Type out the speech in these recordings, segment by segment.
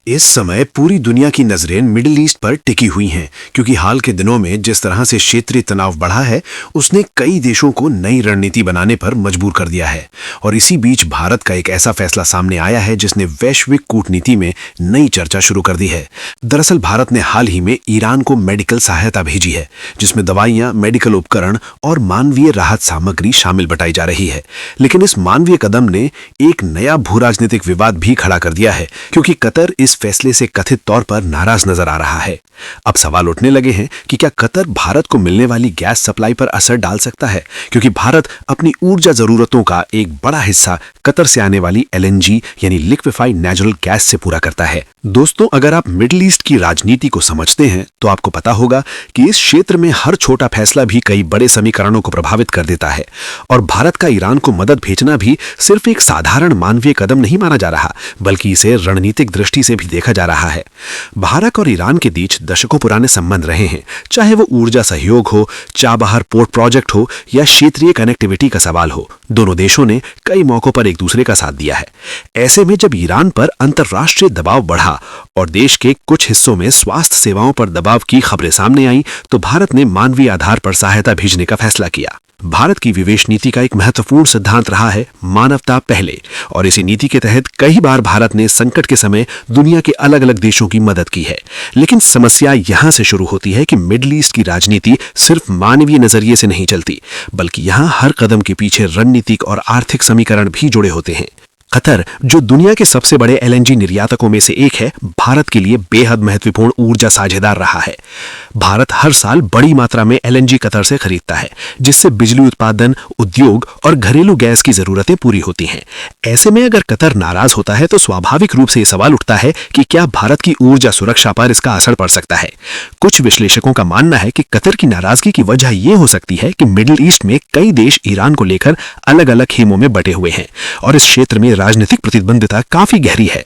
इस समय पूरी दुनिया की नजरें मिडिल ईस्ट पर टिकी हुई हैं, क्योंकि हाल के दिनों में जिस तरह से क्षेत्रीय तनाव बढ़ा है उसने कई देशों को नई रणनीति बनाने पर मजबूर कर दिया है। और इसी बीच भारत का एक ऐसा फैसला सामने आया है जिसने वैश्विक कूटनीति में नई चर्चा शुरू कर दी है। दरअसल भारत ने हाल ही में ईरान को मेडिकल सहायता भेजी है, जिसमें दवाइयां, मेडिकल उपकरण और मानवीय राहत सामग्री शामिल बताई जा रही है। लेकिन इस मानवीय कदम ने एक नया भू राजनीतिक विवाद भी खड़ा कर दिया है, क्योंकि कतर इस फैसले से कथित तौर पर नाराज नजर आ रहा है। अब सवाल उठने लगे हैं कि क्या कतर भारत को मिलने वाली गैस सप्लाई पर असर डाल सकता है, क्योंकि भारत अपनी ऊर्जा जरूरतों का एक बड़ा हिस्सा कतर से आने वाली एलएनजी यानी लिक्विफाइड नेचुरल गैस से पूरा करता है। दोस्तों, अगर आप मिडिल ईस्ट की राजनीति को समझते हैं तो आपको पता होगा कि इस क्षेत्र में हर छोटा फैसला भी कई बड़े समीकरणों को प्रभावित कर देता है। और भारत का ईरान को मदद भेजना भी सिर्फ एक साधारण मानवीय कदम नहीं माना जा रहा, बल्कि इसे रणनीतिक दृष्टि से भी देखा जा रहा है। भारत और ईरान के बीच दशकों पुराने संबंध रहे हैं, चाहे वो ऊर्जा सहयोग हो, चाबहार पोर्ट प्रोजेक्ट हो या क्षेत्रीय कनेक्टिविटी का सवाल हो। दोनों देशों ने कई मौकों पर एक दूसरे का साथ दिया है। ऐसे में जब ईरान पर अंतर्राष्ट्रीय दबाव बढ़ा और देश के कुछ हिस्सों में स्वास्थ्य सेवाओं पर दबाव की खबरें सामने आई, तो भारत ने मानवीय आधार पर सहायता भेजने का फैसला किया। भारत की विदेश नीति का एक महत्वपूर्ण सिद्धांत रहा है मानवता पहले, और इसी नीति के तहत कई बार भारत ने संकट के समय दुनिया के अलग अलग देशों की मदद की है। लेकिन समस्या यहां से शुरू होती है कि मिडिल ईस्ट की राजनीति सिर्फ मानवीय नजरिए से नहीं चलती, बल्कि यहां हर कदम के पीछे रणनीतिक और आर्थिक समीकरण भी जुड़े होते हैं। कतर, जो दुनिया के सबसे बड़े एलएनजी निर्यातकों में से एक है, भारत के लिए बेहद महत्वपूर्ण ऊर्जा साझेदार रहा है। भारत हर साल बड़ी मात्रा में एलएनजी कतर से खरीदता है, जिससे बिजली उत्पादन, उद्योग और घरेलू गैस की जरूरतें पूरी होती हैं। ऐसे में अगर कतर नाराज होता है तो स्वाभाविक रूप से यह सवाल उठता है कि क्या भारत की ऊर्जा सुरक्षा पर इसका असर पड़ सकता है। कुछ विश्लेषकों का मानना है कि कतर की नाराजगी की वजह यह हो सकती है कि मिडिल ईस्ट में कई देश ईरान को लेकर अलग अलग खेमों में बटे हुए हैं और इस क्षेत्र में राजनीतिक प्रतिबद्धता काफी गहरी है।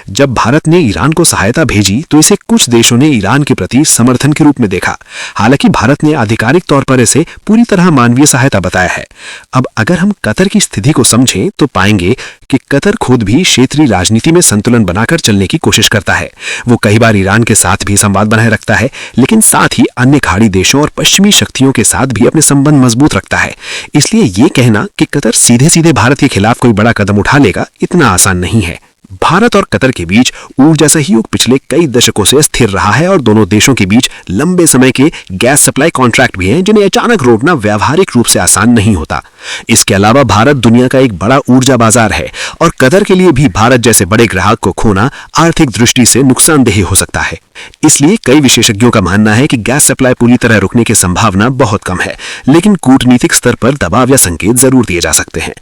जब भारत ने ईरान को सहायता भेजी तो इसे कुछ देशों ने ईरान के प्रति समर्थन के रूप में देखा। हालांकि भारत ने आधिकारिक तौर पर इसे पूरी तरह मानवीय सहायता बताया है। अब अगर हम कतर की स्थिति को समझें तो पाएंगे कि कतर खुद भी क्षेत्रीय राजनीति में संतुलन बनाकर चलने की कोशिश करता है। वो कई बार ईरान के साथ भी संवाद बनाए रखता है, लेकिन साथ ही अन्य खाड़ी देशों और पश्चिमी शक्तियों के साथ भी अपने संबंध मजबूत रखता है। इसलिए ये कहना कि कतर सीधे सीधे भारत के खिलाफ कोई बड़ा कदम उठा लेगा इतना आसान नहीं है। भारत और कतर के बीच ऊर्जा सहयोग पिछले कई दशकों से स्थिर रहा है और दोनों देशों के बीच लंबे समय के गैस सप्लाई कॉन्ट्रैक्ट भी हैं, जिन्हें अचानक रोकना व्यावहारिक रूप से आसान नहीं होता। इसके अलावा भारत दुनिया का एक बड़ा ऊर्जा बाजार है और कतर के लिए भी भारत जैसे बड़े ग्राहक को खोना आर्थिक दृष्टि से नुकसानदेह हो सकता है। इसलिए कई विशेषज्ञों का मानना है कि गैस सप्लाई पूरी तरह रुकने की संभावना बहुत कम है, लेकिन कूटनीतिक स्तर पर दबाव या संकेत जरूर दिए जा सकते हैं।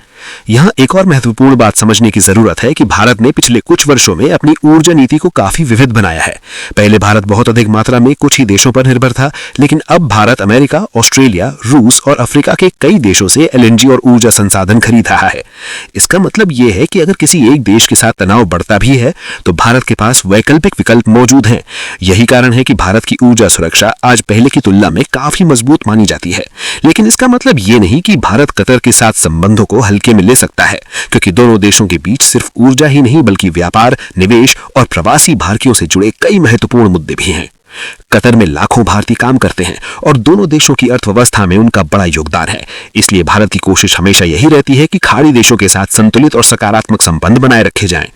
यहाँ एक और महत्वपूर्ण बात समझने की जरूरत है कि भारत ने पिछले कुछ वर्षों में अपनी ऊर्जा नीति को काफी विविध बनाया है। पहले भारत बहुत अधिक मात्रा में कुछ ही देशों पर निर्भर था, लेकिन अब भारत अमेरिका, ऑस्ट्रेलिया, रूस और अफ्रीका के कई देशों से एलएनजी और ऊर्जा संसाधन खरीद रहा है। इसका मतलब यह है कि अगर किसी एक देश के साथ तनाव बढ़ता भी है तो भारत के पास वैकल्पिक विकल्प मौजूद हैं। यही कारण है कि भारत की ऊर्जा सुरक्षा आज पहले की तुलना में काफी मजबूत मानी जाती है। लेकिन इसका मतलब ये नहीं कि भारत कतर के साथ संबंधों को हल्के में ले सकता है, क्योंकि दोनों देशों के बीच सिर्फ ऊर्जा ही नहीं बल्कि व्यापार, निवेश और प्रवासी भारतीयों से जुड़े कई महत्वपूर्ण मुद्दे भी हैं। कतर में लाखों भारतीय काम करते हैं और दोनों देशों की अर्थव्यवस्था में उनका बड़ा योगदान है। इसलिए भारत की कोशिश हमेशा यही रहती है कि खाड़ी देशों के साथ संतुलित और सकारात्मक संबंध बनाए रखे जाएं।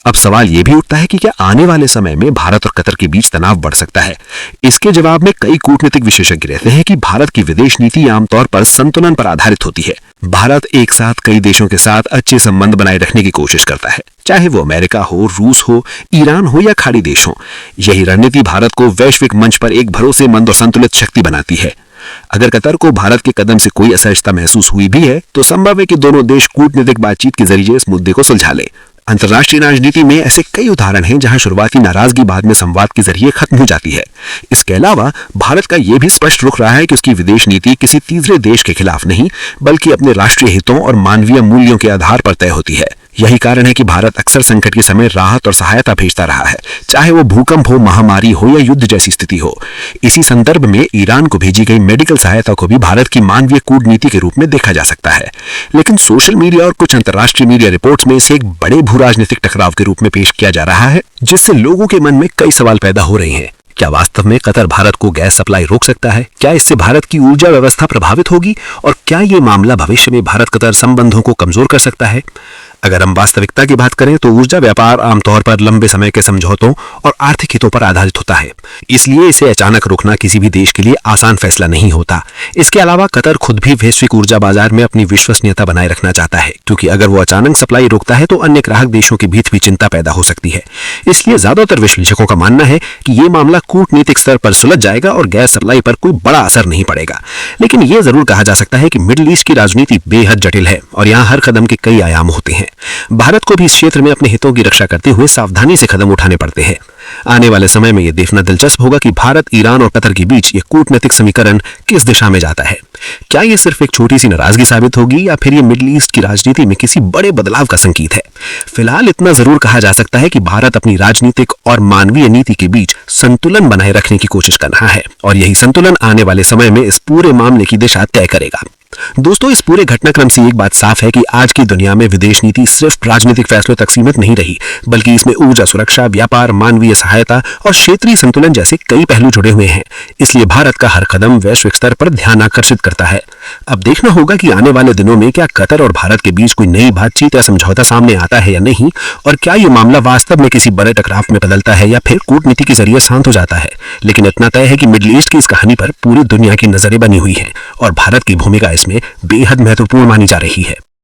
अब सवाल यह भी उठता है कि क्या आने वाले समय में भारत और कतर के बीच तनाव बढ़ सकता है। इसके जवाब में कई कूटनीतिक विशेषज्ञ रहते हैं कि भारत की विदेश नीति आमतौर पर संतुलन पर आधारित होती है। भारत एक साथ कई देशों के साथ अच्छे संबंध बनाए रखने की कोशिश करता है, चाहे वो अमेरिका हो, रूस हो, ईरान हो या खाड़ी देश हो। यही रणनीति भारत को वैश्विक मंच पर एक भरोसेमंद और संतुलित शक्ति बनाती है। अगर कतर को भारत के कदम से कोई असहजता महसूस हुई भी है तो संभव है कि दोनों देश कूटनीतिक बातचीत के जरिए इस मुद्दे को सुलझा ले। अंतर्राष्ट्रीय राजनीति में ऐसे कई उदाहरण हैं जहां शुरुआती नाराजगी बाद में संवाद के जरिए खत्म हो जाती है। इसके अलावा भारत का यह भी स्पष्ट रुख रहा है कि उसकी विदेश नीति किसी तीसरे देश के खिलाफ नहीं, बल्कि अपने राष्ट्रीय हितों और मानवीय मूल्यों के आधार पर तय होती है। यही कारण है कि भारत अक्सर संकट के समय राहत और सहायता भेजता रहा है, चाहे वो भूकंप हो, महामारी हो या युद्ध जैसी स्थिति हो। इसी संदर्भ में ईरान को भेजी गई मेडिकल सहायता को भी भारत की मानवीय कूटनीति के रूप में देखा जा सकता है। लेकिन सोशल मीडिया और कुछ अंतर्राष्ट्रीय मीडिया रिपोर्ट्स में इसे एक बड़े भू राजनीतिक टकराव के रूप में पेश किया जा रहा है, जिससे लोगों के मन में कई सवाल पैदा हो रहे हैं। क्या वास्तव में कतर भारत को गैस सप्लाई रोक सकता है? क्या इससे भारत की ऊर्जा व्यवस्था प्रभावित होगी? और क्या ये मामला भविष्य में भारत कतर संबंधों को कमजोर कर सकता है? अगर हम वास्तविकता की बात करें तो ऊर्जा व्यापार आमतौर पर लंबे समय के समझौतों और आर्थिक हितों पर आधारित होता है, इसलिए इसे अचानक रोकना किसी भी देश के लिए आसान फैसला नहीं होता। इसके अलावा कतर खुद भी वैश्विक ऊर्जा बाजार में अपनी विश्वसनीयता बनाए रखना चाहता है, क्योंकि अगर वो अचानक सप्लाई रोकता है तो अन्य ग्राहक देशों के बीच भी चिंता पैदा हो सकती है। इसलिए ज्यादातर विश्लेषकों का मानना है कि ये मामला कूटनीतिक स्तर पर सुलझ जाएगा और गैस सप्लाई पर कोई बड़ा असर नहीं पड़ेगा। लेकिन यह जरूर कहा जा सकता है कि मिडिल ईस्ट की राजनीति बेहद जटिल है और यहाँ हर कदम के कई आयाम होते हैं। भारत को भी इस क्षेत्र में अपने हितों की रक्षा करते हुए सावधानी से कदम उठाने पड़ते हैं। आने वाले समय में यह देखना दिलचस्प होगा कि भारत, ईरान और कतर के बीच यह कूटनीतिक समीकरण किस दिशा में जाता है। क्या यह सिर्फ एक छोटी सी नाराजगी साबित होगी या फिर यह मिडिल ईस्ट की राजनीति में किसी बड़े बदलाव का संकेत है? फिलहाल इतना जरूर कहा जा सकता है कि भारत अपनी राजनीतिक और मानवीय नीति के बीच संतुलन बनाए रखने की कोशिश कर रहा है और यही संतुलन आने वाले समय में इस पूरे मामले की दिशा तय करेगा। दोस्तों, इस पूरे घटनाक्रम से एक बात साफ है कि आज की दुनिया में विदेश नीति सिर्फ राजनीतिक फैसलों तक सीमित नहीं रही, बल्कि इसमें ऊर्जा सुरक्षा, व्यापार, मानवीय सहायता और क्षेत्रीय संतुलन जैसे कई पहलू जुड़े हुए हैं। इसलिए भारत का हर कदम वैश्विक स्तर पर ध्यान आकर्षित करता है। अब देखना होगा कि आने वाले दिनों में क्या कतर और भारत के बीच कोई नई बातचीत या समझौता सामने आता है या नहीं, और क्या ये मामला वास्तव में किसी बड़े टकराव में बदलता है या फिर कूटनीति के जरिए शांत हो जाता है। लेकिन इतना तय है कि मिडिल ईस्ट की इस कहानी पर पूरी दुनिया की नजरें बनी हुई हैं और भारत की भूमिका इसमें बेहद महत्वपूर्ण मानी जा रही है।